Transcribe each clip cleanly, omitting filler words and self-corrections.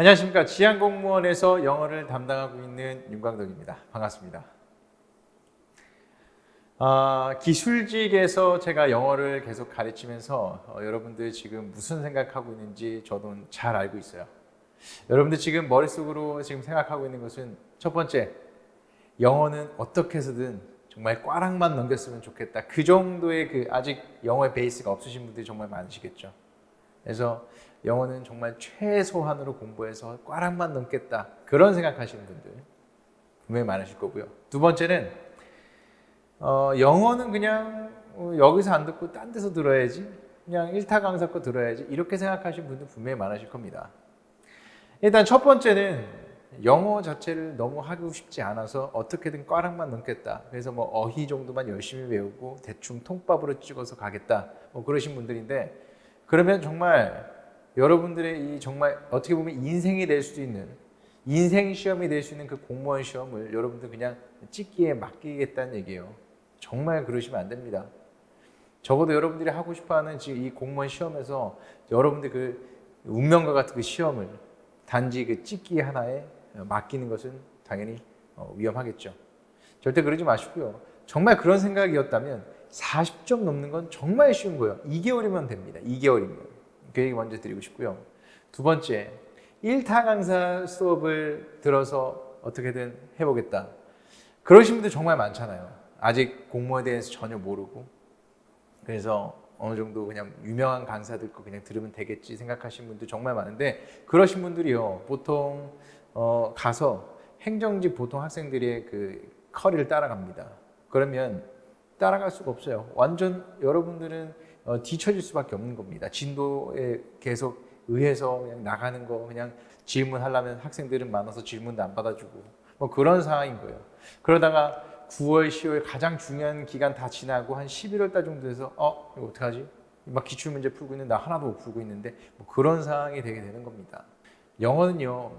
안녕하십니까. 지향공무원에서 영어를 담당하고 있는 윤광덕입니다. 반갑습니다. 기술직에서 제가 영어를 계속 가르치면서 여러분들 지금 무슨 생각하고 있는지 저도 잘 알고 있어요. 여러분들 지금 머릿속으로 지금 생각하고 있는 것은 첫 번째, 영어는 어떻게 해서든 정말 꽈락만 넘겼으면 좋겠다. 그 정도의 아직 영어의 베이스가 없으신 분들이 정말 많으시겠죠. 그래서 영어는 정말 최소한으로 공부해서 꽈락만 넘겠다. 그런 생각하시는 분들 분명히 많으실 거고요. 두 번째는 영어는 그냥 여기서 안 듣고 딴 데서 들어야지. 그냥 1타 강사 거 들어야지. 이렇게 생각하시는 분들 분명히 많으실 겁니다. 일단 첫 번째는 영어 자체를 너무 하고 싶지 않아서 어떻게든 꽈락만 넘겠다. 그래서 뭐 어휘 정도만 열심히 외우고 대충 통밥으로 찍어서 가겠다. 뭐 그러신 분들인데, 그러면 정말 여러분들의 이 정말 어떻게 보면 인생이 될 수도 있는, 인생 시험이 될 수 있는 그 공무원 시험을 여러분들 그냥 찍기에 맡기겠다는 얘기예요. 정말 그러시면 안 됩니다. 적어도 여러분들이 하고 싶어하는 지금 이 공무원 시험에서 여러분들 그 운명과 같은 그 시험을 단지 그 찍기 하나에 맡기는 것은 당연히 위험하겠죠. 절대 그러지 마시고요. 정말 그런 생각이었다면 40점 넘는 건 정말 쉬운 거예요. 2개월이면 됩니다. 2개월이면. 그 얘기 먼저 드리고 싶고요. 두 번째, 1타 강사 수업을 들어서 어떻게든 해보겠다. 그러신 분들 정말 많잖아요. 아직 공무원에 대해서 전혀 모르고, 그래서 어느 정도 그냥 유명한 강사 듣고 그냥 들으면 되겠지 생각하시는 분들 정말 많은데, 그러신 분들이요, 보통 가서 행정직 보통 학생들의 그 커리를 따라갑니다. 그러면 따라갈 수가 없어요. 완전 여러분들은 뒤처질 수밖에 없는 겁니다. 진도에 계속 의해서 그냥 나가는 거, 그냥 질문하려면 학생들은 많아서 질문도 안 받아주고 뭐 그런 상황인 거예요. 그러다가 9월, 10월 가장 중요한 기간 다 지나고 한 11월 달 정도 돼서 이거 어떡하지? 막 기출문제 풀고 있는데 나 하나도 못 풀고 있는데, 뭐 그런 상황이 되게 되는 겁니다. 영어는요,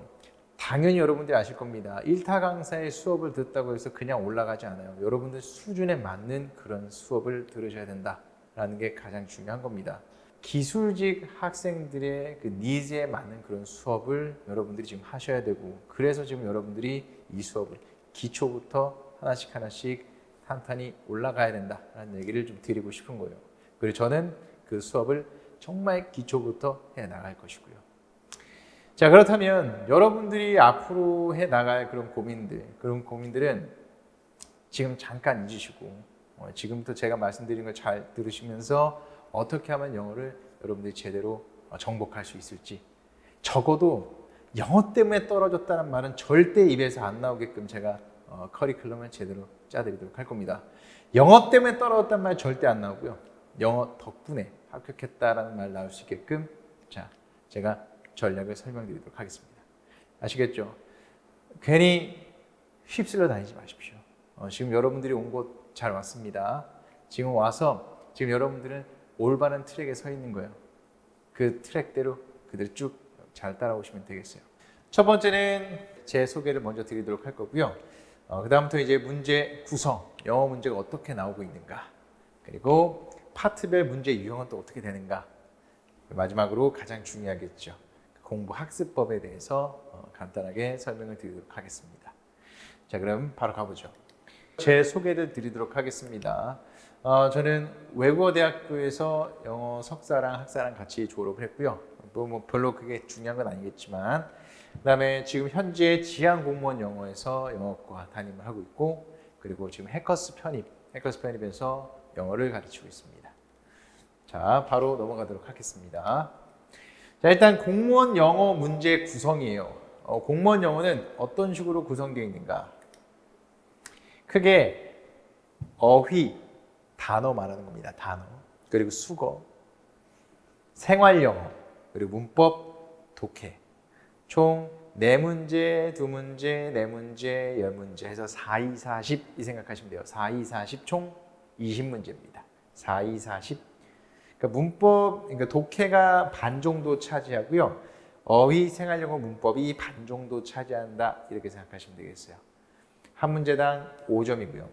당연히 여러분들이 아실 겁니다. 1타 강사의 수업을 듣다고 해서 그냥 올라가지 않아요. 여러분들 수준에 맞는 그런 수업을 들으셔야 된다라는 게 가장 중요한 겁니다. 기술직 학생들의 그 니즈에 맞는 그런 수업을 여러분들이 지금 하셔야 되고, 그래서 지금 여러분들이 이 수업을 기초부터 하나씩 하나씩 탄탄히 올라가야 된다라는 얘기를 좀 드리고 싶은 거예요. 그리고 저는 그 수업을 정말 기초부터 해 나갈 것이고요. 자, 그렇다면 여러분들이 앞으로 해 나갈 그런 고민들은 지금 잠깐 잊으시고 지금부터 제가 말씀드린 걸 잘 들으시면서 어떻게 하면 영어를 여러분들이 제대로 정복할 수 있을지, 적어도 영어 때문에 떨어졌다는 말은 절대 입에서 안 나오게끔 제가 커리큘럼을 제대로 짜드리도록 할 겁니다. 영어 때문에 떨어졌다는 말 절대 안 나오고요. 영어 덕분에 합격했다라는 말 나올 수 있게끔 제가 전략을 설명드리도록 하겠습니다. 아시겠죠? 괜히 휩쓸려 다니지 마십시오. 지금 여러분들이 온 곳 잘 왔습니다. 지금 와서 지금 여러분들은 올바른 트랙에 서 있는 거예요. 그 트랙대로 그대로 쭉 잘 따라오시면 되겠어요. 첫 번째는 제 소개를 먼저 드리도록 할 거고요. 그 다음부터 이제 문제 구성, 영어 문제가 어떻게 나오고 있는가, 그리고 파트별 문제 유형은 또 어떻게 되는가, 마지막으로 가장 중요하겠죠. 공부 학습법에 대해서 간단하게 설명을 드리도록 하겠습니다. 자, 그럼 바로 가보죠. 제 소개를 드리도록 하겠습니다. 저는 외국어대학교에서 영어 석사랑 학사랑 같이 졸업을 했고요. 뭐 별로 그게 중요한 건 아니겠지만, 그다음에 지금 현재 지향공무원 영어에서 영어과 담임을 하고 있고, 그리고 지금 해커스 편입에서 영어를 가르치고 있습니다. 자, 바로 넘어가도록 하겠습니다. 자, 일단 공무원 영어 문제 구성이에요. 공무원 영어는 어떤 식으로 구성되어 있는가? 크게 어휘, 단어 말하는 겁니다. 단어. 그리고 수거, 생활 영어, 그리고 문법, 독해. 총 4문제, 2문제, 4문제, 10문제 해서 4, 2, 40 이 생각하시면 돼요. 4, 2, 40 총 20문제입니다. 4, 2, 40. 그러니까 문법, 그러니까 독해가 반 정도 차지하고요. 어휘, 생활영어, 문법이 반 정도 차지한다. 이렇게 생각하시면 되겠어요. 한 문제당 5점이고요.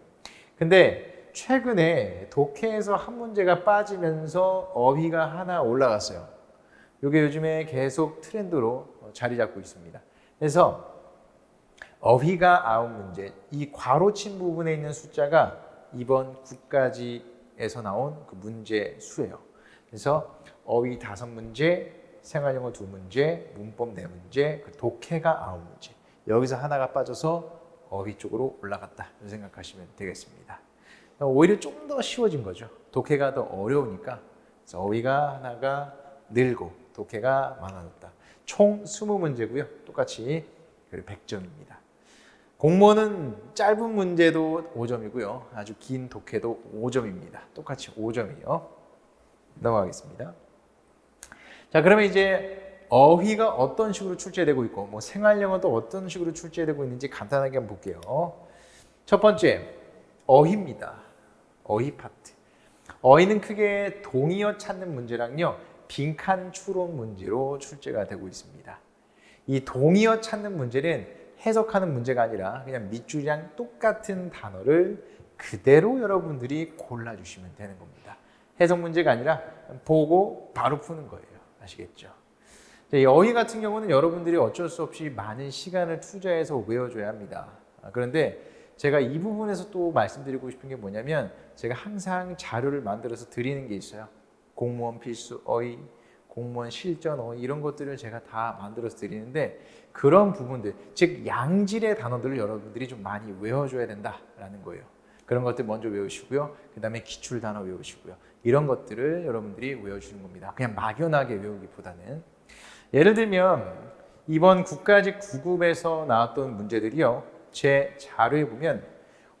근데 최근에 독해에서 한 문제가 빠지면서 어휘가 하나 올라갔어요. 이게 요즘에 계속 트렌드로 자리 잡고 있습니다. 그래서 어휘가 9문제, 이 괄호친 부분에 있는 숫자가 이번 9가지에서 나온 그 문제 수예요. 그래서 어휘 5문제, 생활영어 2문제, 문법 4문제, 독해가 9문제. 여기서 하나가 빠져서 어휘 쪽으로 올라갔다. 이렇게 생각하시면 되겠습니다. 오히려 좀 더 쉬워진 거죠. 독해가 더 어려우니까. 그래서 어휘가 하나가 늘고 독해가 많아졌다. 총 20문제고요. 똑같이 100점입니다. 공모는 짧은 문제도 5점이고요. 아주 긴 독해도 5점입니다. 똑같이 5점이요. 넘어가겠습니다. 자, 그러면 이제 어휘가 어떤 식으로 출제되고 있고 뭐 생활영어도 어떤 식으로 출제되고 있는지 간단하게 한번 볼게요. 첫 번째, 어휘입니다. 어휘 파트. 어휘는 크게 동의어 찾는 문제랑요, 빈칸 추론 문제로 출제가 되고 있습니다. 이 동의어 찾는 문제는 해석하는 문제가 아니라 그냥 밑줄이랑 똑같은 단어를 그대로 여러분들이 골라주시면 되는 겁니다. 해석 문제가 아니라 보고 바로 푸는 거예요. 아시겠죠? 이 어휘 같은 경우는 여러분들이 어쩔 수 없이 많은 시간을 투자해서 외워줘야 합니다. 그런데 제가 이 부분에서 또 말씀드리고 싶은 게 뭐냐면 제가 항상 자료를 만들어서 드리는 게 있어요. 공무원 필수 어휘, 공무원 실전 어휘 이런 것들을 제가 다 만들어서 드리는데 그런 부분들, 즉 양질의 단어들을 여러분들이 좀 많이 외워줘야 된다라는 거예요. 그런 것들 먼저 외우시고요. 그 다음에 기출 단어 외우시고요. 이런 것들을 여러분들이 외워주는 겁니다. 그냥 막연하게 외우기보다는. 예를 들면 이번 국가직 9급에서 나왔던 문제들이요. 제 자료에 보면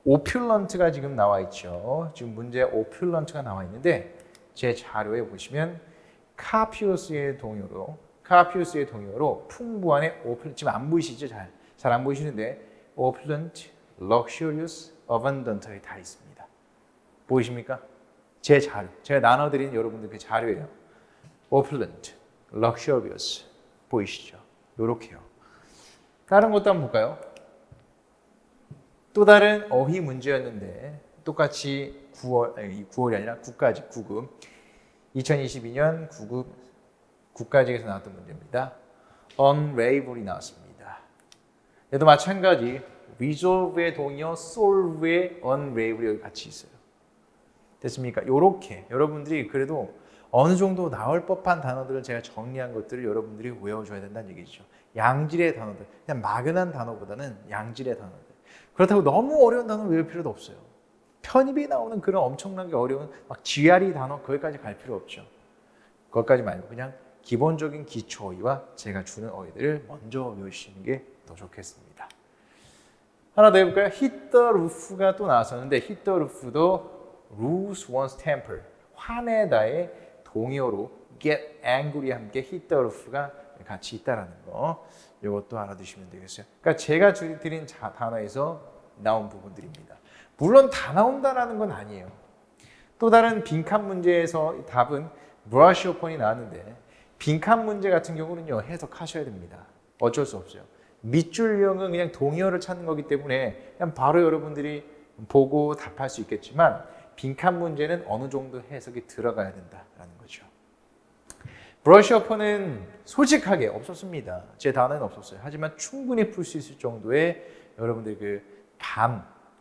오퓰런트가 지금 나와 있죠. 지금 문제 오퓰런트가 나와 있는데 제 자료에 보시면 카피우스의 동요로 풍부한의 오퓰, 지금 안 보이시죠? 잘 안 보이시는데 opulent, luxurious, abundant에 다 있습니다. 보이십니까? 제 자료, 제가 나눠드린 여러분들 그 자료예요. opulent, luxurious 보이시죠? 요렇게요. 다른 것도 한번 볼까요? 또 다른 어휘 문제였는데 똑같이 9월이 아니라 9가지 9급 2022년 9급 국가직에서 나왔던 문제입니다. unravel이 나왔습니다. 얘도 마찬가지 resolve의 동의어 solve의 unravel이 같이 있어요. 됐습니까? 요렇게 여러분들이 그래도 어느 정도 나올 법한 단어들을 제가 정리한 것들을 여러분들이 외워줘야 된다는 얘기죠. 양질의 단어들, 그냥 막연한 단어보다는 양질의 단어들. 그렇다고 너무 어려운 단어 외울 필요도 없어요. 편입에 나오는 그런 엄청나게 어려운 막 GRE 단어 거기까지 갈 필요 없죠. 거기까지 말고 그냥 기본적인 기초 어휘와 제가 주는 어휘들을 먼저 외우시는 게 더 좋겠습니다. 하나 더 해볼까요? hit the roof가 또 나왔었는데 hit the roof도 lose one's temper, 화내다의 동의어로 get angry와 함께 hit the roof가 같이 있다라는 거 이것도 알아두시면 되겠어요. 그러니까 제가 드린 단어에서 나온 부분들입니다. 물론 다 나온다라는 건 아니에요. 또 다른 빈칸 문제에서 답은 brush upon이 나왔는데 빈칸 문제 같은 경우는요 해석하셔야 됩니다. 어쩔 수 없어요. 밑줄형은 그냥 동의어를 찾는 거기 때문에 그냥 바로 여러분들이 보고 답할 수 있겠지만 빈칸 문제는 어느 정도 해석이 들어가야 된다라는 거죠. brush upon은 솔직하게 없었습니다. 제 단어는 없었어요. 하지만 충분히 풀 수 있을 정도의 여러분들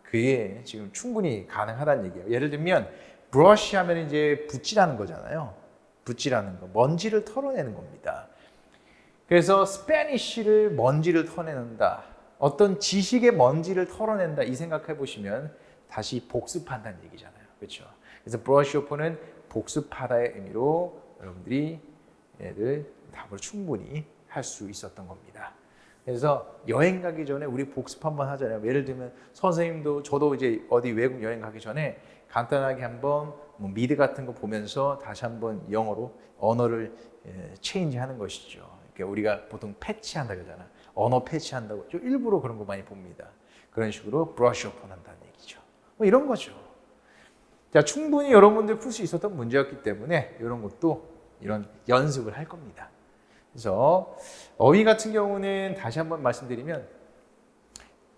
그게 지금 충분히 가능하다는 얘기예요. 예를 들면 brush 하면 이제 붓질하는 거잖아요. 붓질하는 거, 먼지를 털어내는 겁니다. 그래서 스페니쉬를 먼지를 털어낸다. 어떤 지식의 먼지를 털어낸다. 이 생각해 보시면 다시 복습한다는 얘기잖아요. 그렇죠? 그래서 brush up는 복습하다의 의미로 여러분들이 얘를 답을 충분히 할 수 있었던 겁니다. 그래서 여행 가기 전에 우리 복습 한번 하잖아요. 예를 들면 선생님도 저도 이제 어디 외국 여행 가기 전에 간단하게 한번 뭐 미드 같은 거 보면서 다시 한번 영어로 언어를 체인지하는 것이죠. 그러니까 우리가 보통 패치한다 그러잖아. 언어 패치한다고 일부러 그런 거 많이 봅니다. 그런 식으로 브러쉬 오픈 한다는 얘기죠. 뭐 이런 거죠. 자, 충분히 여러분들 풀 수 있었던 문제였기 때문에 이런 것도 이런 연습을 할 겁니다. 그래서 어휘 같은 경우는 다시 한번 말씀드리면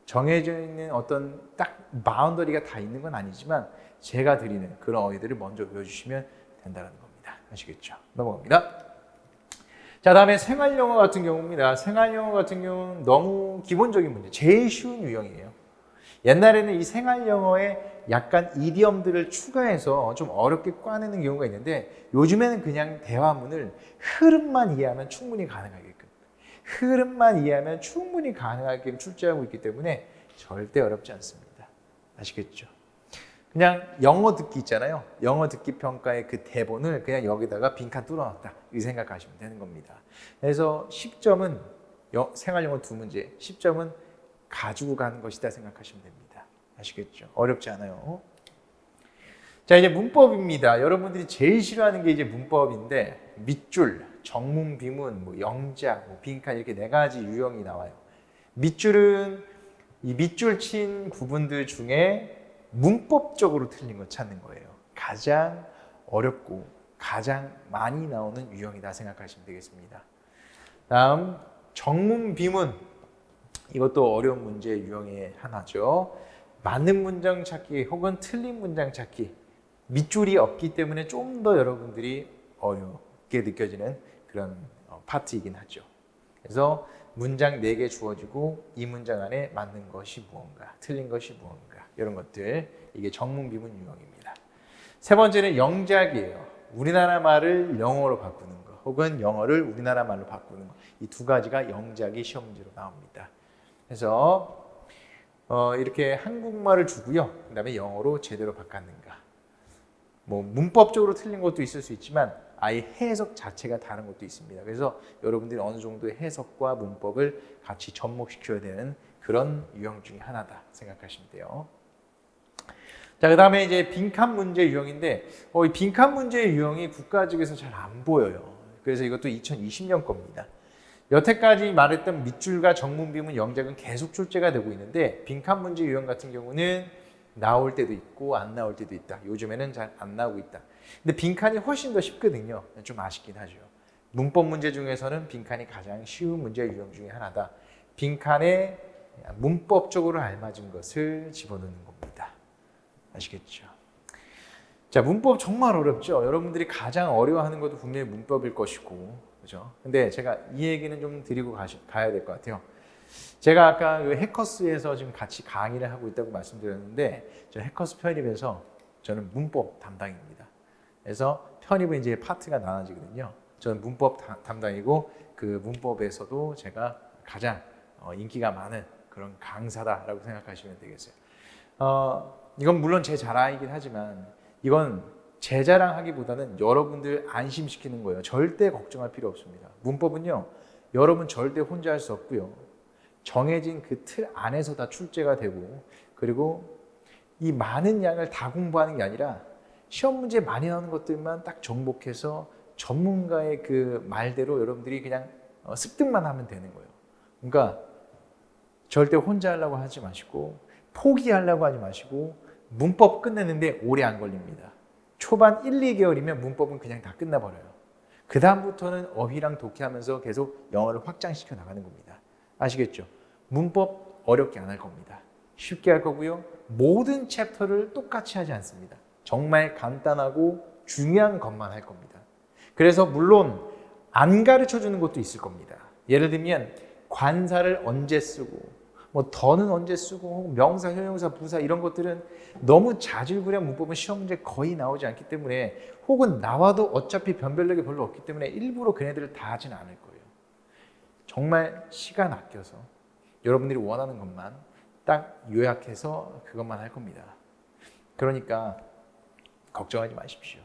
정해져 있는 어떤 딱 바운더리가 다 있는 건 아니지만 제가 드리는 그런 어휘들을 먼저 외워주시면 된다는 겁니다. 아시겠죠? 넘어갑니다. 자, 다음에 생활영어 같은 경우입니다. 생활영어 같은 경우는 너무 기본적인 문제, 제일 쉬운 유형이에요. 옛날에는 이 생활영어에 약간 이디엄들을 추가해서 좀 어렵게 꽈내는 경우가 있는데 요즘에는 그냥 대화문을 흐름만 이해하면 충분히 가능하게끔 흐름만 이해하면 충분히 가능하게끔 출제하고 있기 때문에 절대 어렵지 않습니다. 아시겠죠? 그냥 영어 듣기 있잖아요. 영어 듣기 평가의 그 대본을 그냥 여기다가 빈칸 뚫어놨다. 이 생각하시면 되는 겁니다. 그래서 10점은 생활영어 2문제, 10점은 가지고 가는 것이다 생각하시면 됩니다. 아시겠죠? 어렵지 않아요. 자, 이제 문법입니다. 여러분들이 제일 싫어하는 게 이제 문법인데 밑줄, 정문, 비문, 뭐 영작, 뭐 빈칸 이렇게 4가지 유형이 나와요. 밑줄은 이 밑줄 친 구분들 중에 문법적으로 틀린 거 찾는 거예요. 가장 어렵고 가장 많이 나오는 유형이다 생각하시면 되겠습니다. 다음 정문, 비문 이것도 어려운 문제 유형의 하나죠. 맞는 문장 찾기 혹은 틀린 문장 찾기 밑줄이 없기 때문에 좀 더 여러분들이 어렵게 느껴지는 그런 파트이긴 하죠. 그래서 문장 4개 주어지고 이 문장 안에 맞는 것이 무언가, 틀린 것이 무언가 이런 것들 이게 정문, 비문 유형입니다. 세 번째는 영작이에요. 우리나라 말을 영어로 바꾸는 거 혹은 영어를 우리나라 말로 바꾸는 거 이 2가지가 영작이 시험 문제로 나옵니다. 그래서 이렇게 한국말을 주고요. 그 다음에 영어로 제대로 바꿨는가. 뭐 문법적으로 틀린 것도 있을 수 있지만 아예 해석 자체가 다른 것도 있습니다. 그래서 여러분들이 어느 정도의 해석과 문법을 같이 접목시켜야 되는 그런 유형 중에 하나다 생각하시면 돼요. 자, 그 다음에 이제 빈칸 문제 유형인데 이 빈칸 문제 유형이 국가직에서 잘 안 보여요. 그래서 이것도 2020년 겁니다. 여태까지 말했던 밑줄과 정문, 비문, 영작은 계속 출제가 되고 있는데 빈칸 문제 유형 같은 경우는 나올 때도 있고 안 나올 때도 있다. 요즘에는 잘 안 나오고 있다. 근데 빈칸이 훨씬 더 쉽거든요. 좀 아쉽긴 하죠. 문법 문제 중에서는 빈칸이 가장 쉬운 문제 유형 중에 하나다. 빈칸에 문법적으로 알맞은 것을 집어넣는 겁니다. 아시겠죠? 자, 문법 정말 어렵죠. 여러분들이 가장 어려워하는 것도 분명히 문법일 것이고, 그죠? 근데 제가 이 얘기는 좀 드리고 가야 될 것 같아요. 제가 아까 그 해커스에서 지금 같이 강의를 하고 있다고 말씀드렸는데, 저 해커스 편입에서 저는 문법 담당입니다. 그래서 편입은 이제 파트가 나눠지거든요. 저는 문법 담당이고 그 문법에서도 제가 가장 인기가 많은 그런 강사다라고 생각하시면 되겠어요. 이건 물론 제 자랑이긴 하지만 이건 제 자랑하기보다는 여러분들 안심시키는 거예요. 절대 걱정할 필요 없습니다. 문법은요, 여러분 절대 혼자 할 수 없고요. 정해진 그 틀 안에서 다 출제가 되고 그리고 이 많은 양을 다 공부하는 게 아니라 시험 문제 많이 나오는 것들만 딱 정복해서 전문가의 그 말대로 여러분들이 그냥 습득만 하면 되는 거예요. 그러니까 절대 혼자 하려고 하지 마시고 포기하려고 하지 마시고 문법 끝내는데 오래 안 걸립니다. 초반 1, 2개월이면 문법은 그냥 다 끝나버려요. 그 다음부터는 어휘랑 독해하면서 계속 영어를 확장시켜 나가는 겁니다. 아시겠죠? 문법 어렵게 안 할 겁니다. 쉽게 할 거고요. 모든 챕터를 똑같이 하지 않습니다. 정말 간단하고 중요한 것만 할 겁니다. 그래서 물론 안 가르쳐 주는 것도 있을 겁니다. 예를 들면 관사를 언제 쓰고 뭐 더는 언제 쓰고 명사, 형용사, 부사 이런 것들은 너무 자질구레한 문법은 시험 문제 거의 나오지 않기 때문에 혹은 나와도 어차피 변별력이 별로 없기 때문에 일부러 그네들을 다 하진 않을 거예요. 정말 시간 아껴서 여러분들이 원하는 것만 딱 요약해서 그것만 할 겁니다. 그러니까 걱정하지 마십시오.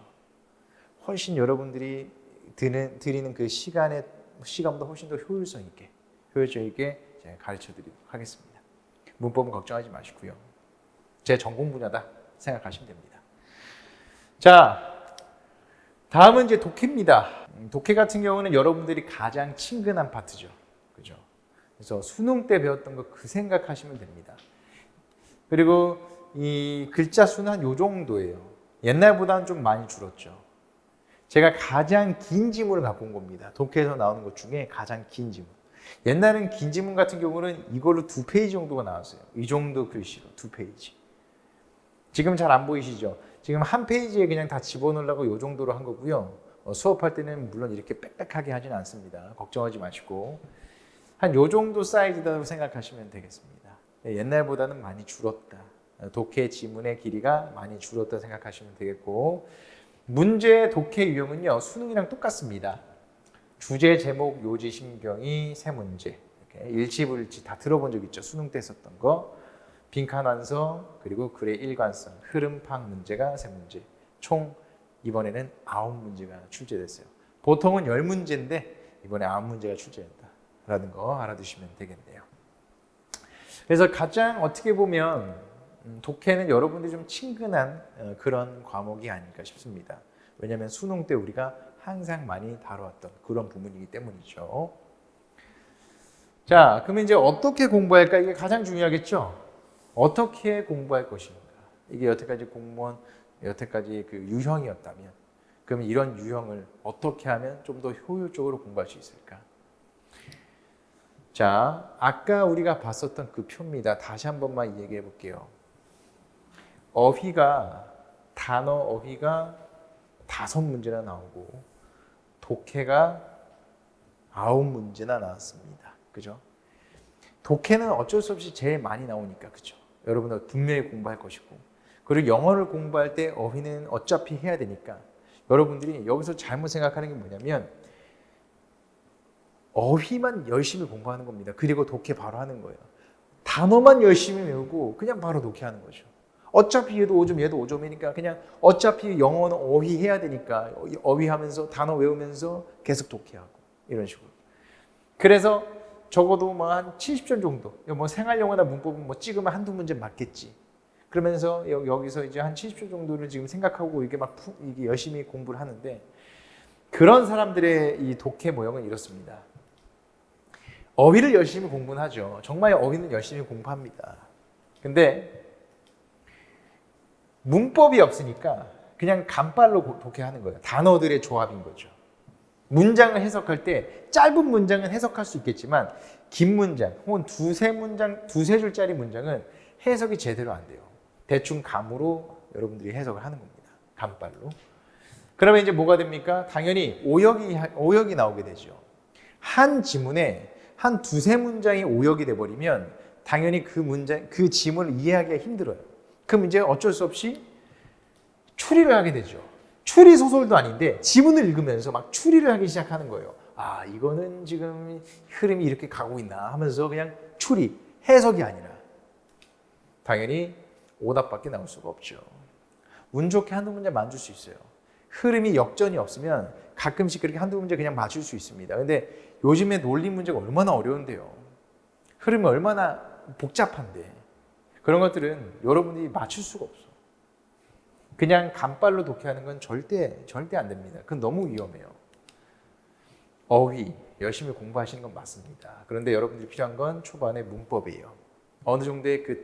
훨씬 여러분들이 드리는 그 시간보다 훨씬 더 효율성 있게 제가 가르쳐 드리도록 하겠습니다. 문법은 걱정하지 마시고요. 제 전공 분야다 생각하시면 됩니다. 자, 다음은 이제 독해입니다. 독해 같은 경우는 여러분들이 가장 친근한 파트죠. 그죠? 그래서 수능 때 배웠던 거 그 생각하시면 됩니다. 그리고 이 글자 수는 한 요 정도예요. 옛날보다는 좀 많이 줄었죠. 제가 가장 긴 지문을 갖고 온 겁니다. 독해에서 나오는 것 중에 가장 긴 지문. 옛날엔 긴 지문 같은 경우는 이걸로 2페이지 정도가 나왔어요. 이 정도 글씨로 2페이지. 지금 잘 안 보이시죠? 지금 한 페이지에 그냥 다 집어넣으려고 이 정도로 한 거고요. 수업할 때는 물론 이렇게 빽빽하게 하지는 않습니다. 걱정하지 마시고 한 요 정도 사이즈라고 생각하시면 되겠습니다. 옛날보다는 많이 줄었다. 독해 지문의 길이가 많이 줄었다 생각하시면 되겠고, 문제 독해 유형은요 수능이랑 똑같습니다. 주제, 제목, 요지, 심경이 세 문제. 이렇게 일치불일치 다 들어본 적 있죠. 수능 때 썼던 거. 빈칸 완성, 그리고 글의 일관성, 흐름 파악 문제가 세 문제. 총 이번에는 9문제가 출제됐어요. 보통은 10문제인데 이번에 9문제가 출제된다라는 거 알아두시면 되겠네요. 그래서 가장 어떻게 보면 독해는 여러분들이 좀 친근한 그런 과목이 아닐까 싶습니다. 왜냐하면 수능 때 우리가 항상 많이 다뤄왔던 그런 부분이기 때문이죠. 자, 그러면 이제 어떻게 공부할까? 이게 가장 중요하겠죠? 어떻게 공부할 것인가? 이게 여태까지 공무원, 여태까지 그 유형이었다면, 그러면 이런 유형을 어떻게 하면 좀 더 효율적으로 공부할 수 있을까? 자, 아까 우리가 봤었던 그 표입니다. 다시 한 번만 얘기해 볼게요. 단어 어휘가 5문제나 나오고, 독해가 9문제나 나왔습니다. 그죠? 독해는 어쩔 수 없이 제일 많이 나오니까, 그죠? 여러분들 분명히 공부할 것이고, 그리고 영어를 공부할 때 어휘는 어차피 해야 되니까, 여러분들이 여기서 잘못 생각하는 게 뭐냐면, 어휘만 열심히 공부하는 겁니다. 그리고 독해 바로 하는 거예요. 단어만 열심히 외우고, 그냥 바로 독해하는 거죠. 어차피 얘도 5점, 얘도 5점이니까 그냥 어차피 영어는 어휘 해야 되니까 어휘하면서 단어 외우면서 계속 독해하고 이런 식으로. 그래서 적어도 뭐 한 70점 정도. 뭐 생활영어나 문법은 뭐 찍으면 한두 문제 맞겠지. 그러면서 여기서 이제 한 70점 정도를 지금 생각하고 이게 이게 열심히 공부를 하는데, 그런 사람들의 이 독해 모형은 이렇습니다. 어휘를 열심히 공부는 하죠. 정말 어휘는 열심히 공부합니다. 근데 문법이 없으니까 그냥 간발로 독해하는 거예요. 단어들의 조합인 거죠. 문장을 해석할 때 짧은 문장은 해석할 수 있겠지만 긴 문장 혹은 두세 줄짜리 문장은 해석이 제대로 안 돼요. 대충 감으로 여러분들이 해석을 하는 겁니다. 간발로. 그러면 이제 뭐가 됩니까? 당연히 오역이 나오게 되죠. 한 지문에 한 두세 문장이 오역이 돼버리면 당연히 그 지문을 이해하기가 힘들어요. 그럼 이제 어쩔 수 없이 추리를 하게 되죠. 추리 소설도 아닌데 지문을 읽으면서 막 추리를 하기 시작하는 거예요. 아, 이거는 지금 흐름이 이렇게 가고 있나 하면서 그냥 추리, 해석이 아니라 당연히 오답밖에 나올 수가 없죠. 운 좋게 한두 문제 맞출 수 있어요. 흐름이 역전이 없으면 가끔씩 그렇게 한두 문제 그냥 맞출 수 있습니다. 근데 요즘에 논리 문제가 얼마나 어려운데요. 흐름이 얼마나 복잡한데 그런 것들은 여러분들이 맞출 수가 없어. 그냥 간발로 독해하는 건 절대 안 됩니다. 그건 너무 위험해요. 어휘 열심히 공부하시는 건 맞습니다. 그런데 여러분들이 필요한 건 초반에 문법이에요. 어느 정도의 그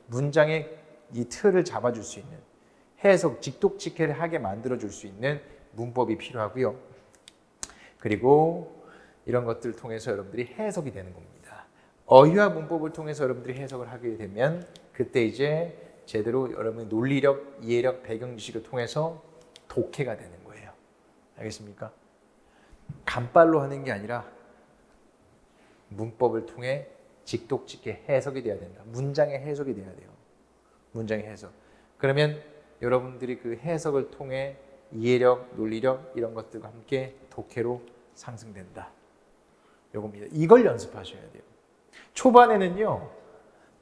문장의 이 틀을 잡아줄 수 있는 해석, 직독직해를 하게 만들어줄 수 있는 문법이 필요하고요. 그리고 이런 것들을 통해서 여러분들이 해석이 되는 겁니다. 어휘와 문법을 통해서 여러분들이 해석을 하게 되면 그때 이제 제대로 여러분의 논리력, 이해력, 배경 지식을 통해서 독해가 되는 거예요. 알겠습니까? 간발로 하는 게 아니라 문법을 통해 직독직해 해석이 돼야 된다. 문장의 해석이 돼야 돼요. 문장의 해석. 그러면 여러분들이 그 해석을 통해 이해력, 논리력 이런 것들과 함께 독해로 상승된다. 요겁니다. 이걸 연습하셔야 돼요. 초반에는요.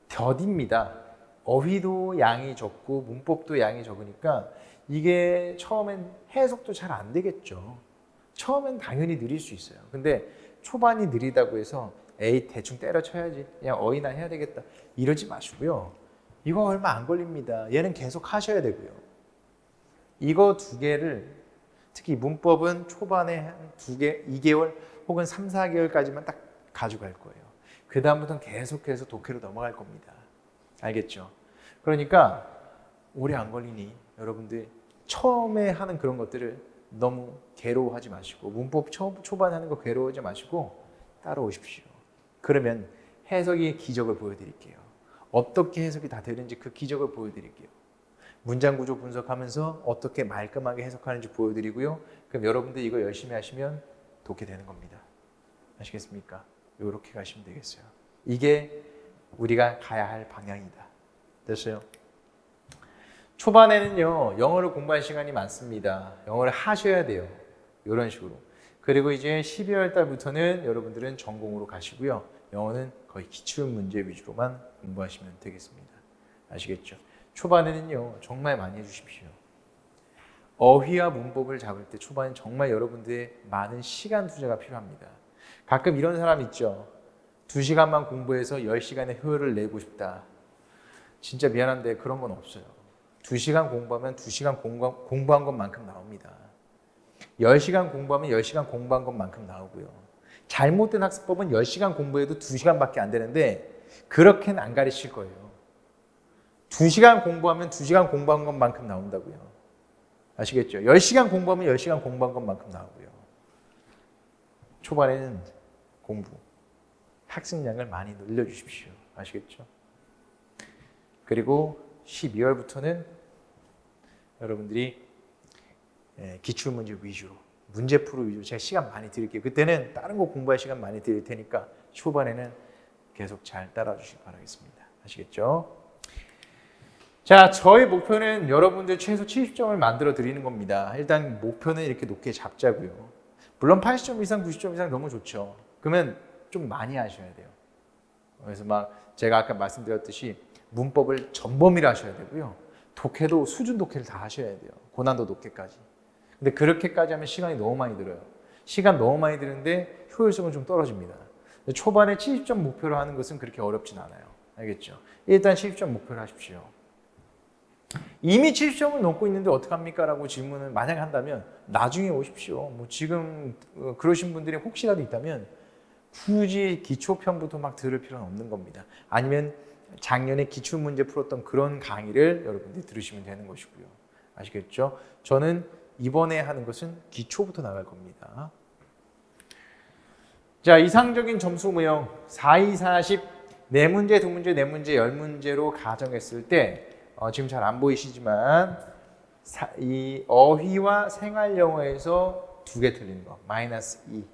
더딥니다. 어휘도 양이 적고 문법도 양이 적으니까 이게 처음엔 해석도 잘 안 되겠죠. 처음엔 당연히 느릴 수 있어요. 근데 초반이 느리다고 해서 에이 대충 때려쳐야지 그냥 어휘나 해야 되겠다 이러지 마시고요. 이거 얼마 안 걸립니다. 얘는 계속 하셔야 되고요. 이거 두 개를 특히 문법은 초반에 한 2개월 혹은 3, 4개월까지만 딱 가져갈 거예요. 그 다음부터는 계속해서 독해로 넘어갈 겁니다. 알겠죠? 그러니까 오래 안 걸리니 여러분들 처음에 하는 그런 것들을 너무 괴로워하지 마시고 문법 초반에 하는 거 괴로워하지 마시고 따라오십시오. 그러면 해석의 기적을 보여드릴게요. 어떻게 해석이 다 되는지 그 기적을 보여드릴게요. 문장 구조 분석하면서 어떻게 말끔하게 해석하는지 보여드리고요. 그럼 여러분들 이거 열심히 하시면 독해 되는 겁니다. 아시겠습니까? 이렇게 가시면 되겠어요. 이게 우리가 가야 할 방향이다. 됐어요? 초반에는요, 영어를 공부할 시간이 많습니다. 영어를 하셔야 돼요. 이런 식으로. 그리고 이제 12월 달부터는 여러분들은 전공으로 가시고요. 영어는 거의 기출 문제 위주로만 공부하시면 되겠습니다. 아시겠죠? 초반에는요, 정말 많이 해주십시오. 어휘와 문법을 잡을 때 초반엔 정말 여러분들의 많은 시간 투자가 필요합니다. 가끔 이런 사람 있죠. 2시간만 공부해서 10시간의 효율을 내고 싶다. 진짜 미안한데 그런 건 없어요. 2시간 공부하면 2시간 공부한 것만큼 나옵니다. 10시간 공부하면 10시간 공부한 것만큼 나오고요. 잘못된 학습법은 10시간 공부해도 2시간밖에 안 되는데 그렇게는 안 가르칠 거예요. 2시간 공부하면 2시간 공부한 것만큼 나온다고요. 아시겠죠? 10시간 공부하면 10시간 공부한 것만큼 나오고요. 초반에는 공부, 학습량을 많이 늘려주십시오. 아시겠죠? 그리고 12월부터는 여러분들이 기출문제 위주로, 문제풀이 위주로 제가 시간 많이 드릴게요. 그때는 다른 거 공부할 시간 많이 드릴 테니까 초반에는 계속 잘 따라 주시기 바라겠습니다. 아시겠죠? 자, 저희 목표는 여러분들 최소 70점을 만들어 드리는 겁니다. 일단 목표는 이렇게 높게 잡자고요. 물론 80점 이상, 90점 이상 너무 좋죠. 그러면 좀 많이 하셔야 돼요. 그래서 막 제가 아까 말씀드렸듯이 문법을 전범위로 하셔야 되고요. 독해도 수준 독해를 다 하셔야 돼요. 고난도 독해까지. 근데 그렇게까지 하면 시간이 너무 많이 들어요. 시간 너무 많이 드는데 효율성은 좀 떨어집니다. 초반에 70점 목표로 하는 것은 그렇게 어렵진 않아요. 알겠죠? 일단 70점 목표를 하십시오. 이미 70점을 넘고 있는데 어떡합니까? 라고 질문을 만약 한다면 나중에 오십시오. 뭐 지금 그러신 분들이 혹시라도 있다면 굳이 기초편부터 막 들을 필요는 없는 겁니다. 아니면 작년에 기출문제 풀었던 그런 강의를 여러분들이 들으시면 되는 것이고요. 아시겠죠? 저는 이번에 하는 것은 기초부터 나갈 겁니다. 자, 이상적인 점수 모형 4, 2, 40 4문제, 2문제, 4문제, 10문제로 가정했을 때 지금 잘 안 보이시지만 이 어휘와 생활영어에서 2개 틀리는 거 마이너스 2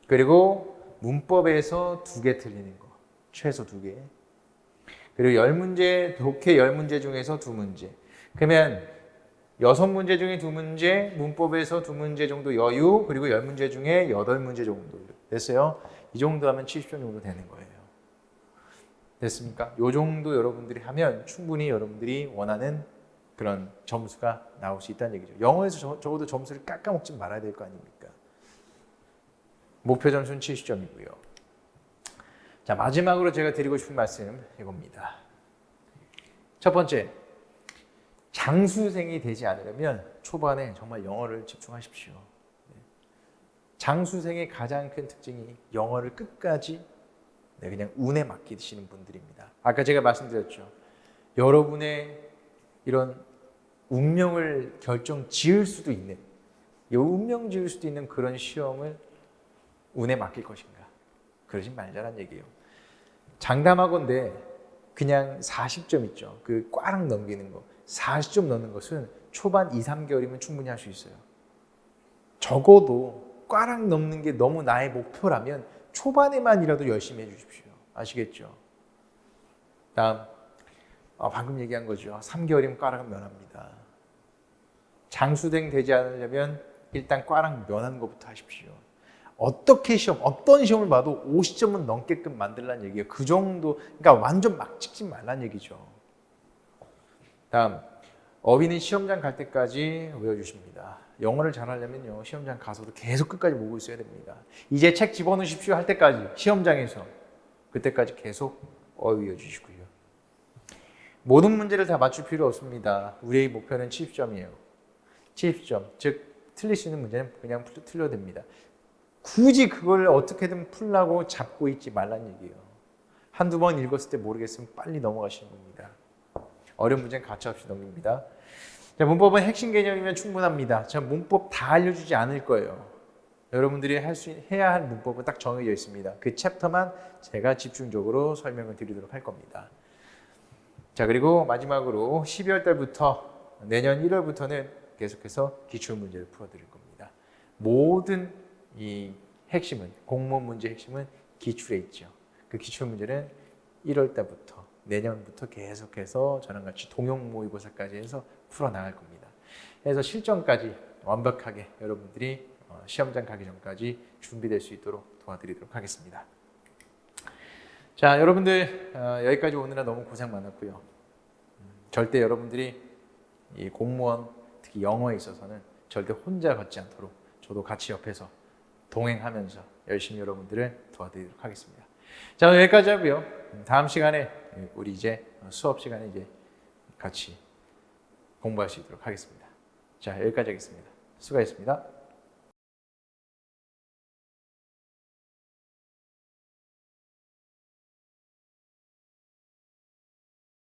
그리고 문법에서 2개 틀리는 거 최소 2개 그리고 10문제 독해 10문제 중에서 2문제 그러면 6문제 중에 2문제 문법에서 2문제 정도 여유 그리고 10문제 중에 8문제 정도 됐어요. 이 정도 하면 70점 정도 되는 거예요. 됐습니까? 이 정도 여러분들이 하면 충분히 여러분들이 원하는 그런 점수가 나올 수 있다는 얘기죠. 영어에서 적어도 점수를 깎아먹지 말아야 될 거 아닙니까? 목표 점수는 70점이고요. 자, 마지막으로 제가 드리고 싶은 말씀 이겁니다. 첫 번째, 장수생이 되지 않으려면 초반에 정말 영어를 집중하십시오. 장수생의 가장 큰 특징이 영어를 끝까지 그냥 운에 맡기시는 분들입니다. 아까 제가 말씀드렸죠. 여러분의 이런 운명을 결정 지을 수도 있는, 운명 지을 수도 있는 그런 시험을 운에 맡길 것인가? 그러지 말자란 얘기예요. 장담하건대 그냥 40점 있죠. 그 꽉 넘기는 거. 40점 넣는 것은 초반 2, 3개월이면 충분히 할 수 있어요. 적어도 꽉 넘는 게 너무 나의 목표라면 초반에만이라도 열심히 해주십시오. 아시겠죠? 다음, 방금 얘기한 거죠. 3개월이면 꽈랑 면합니다. 장수생 되지 않으려면 일단 꽈랑 면하는 것부터 하십시오. 어떤 시험을 봐도 50점은 넘게끔 만들라는 얘기예요. 그 정도, 그러니까 완전 막 찍지 말라는 얘기죠. 다음, 어휘는 시험장 갈 때까지 외워주십니다. 영어를 잘하려면요, 시험장 가서도 계속 끝까지 보고 있어야 됩니다. 이제 책 집어넣으십시오 할 때까지, 시험장에서. 그때까지 계속 어휘 외워주시고요. 모든 문제를 다 맞출 필요 없습니다. 우리의 목표는 70점이에요. 70점, 즉 틀릴 수 있는 문제는 그냥 틀려도 됩니다. 굳이 그걸 어떻게든 풀라고 잡고 있지 말란 얘기예요. 한두 번 읽었을 때 모르겠으면 빨리 넘어가시는 겁니다. 어려운 문제는 가차없이 넘깁니다. 자, 문법은 핵심 개념이면 충분합니다. 전 문법 다 알려주지 않을 거예요. 여러분들이 해야 할 문법은 딱 정해져 있습니다. 그 챕터만 제가 집중적으로 설명을 드리도록 할 겁니다. 자, 그리고 마지막으로 12월 달부터 내년 1월부터는 계속해서 기출문제를 풀어드릴 겁니다. 모든 이 핵심은, 공무원 문제 핵심은 기출에 있죠. 그 기출문제는 1월 달부터 내년부터 계속해서 저랑 같이 동형 모의고사까지 해서 풀어나갈 겁니다. 그래서 실전까지 완벽하게 여러분들이 시험장 가기 전까지 준비될 수 있도록 도와드리도록 하겠습니다. 자, 여러분들 여기까지 오느라 너무 고생 많았고요. 절대 여러분들이 이 공무원, 특히 영어에 있어서는 절대 혼자 걷지 않도록 저도 같이 옆에서 동행하면서 열심히 여러분들을 도와드리도록 하겠습니다. 자, 오늘 여기까지 하고요. 다음 시간에 우리 이제 수업 시간에 이제 같이 공부할 수 있도록 하겠습니다. 자, 여기까지 하겠습니다. 수고하셨습니다.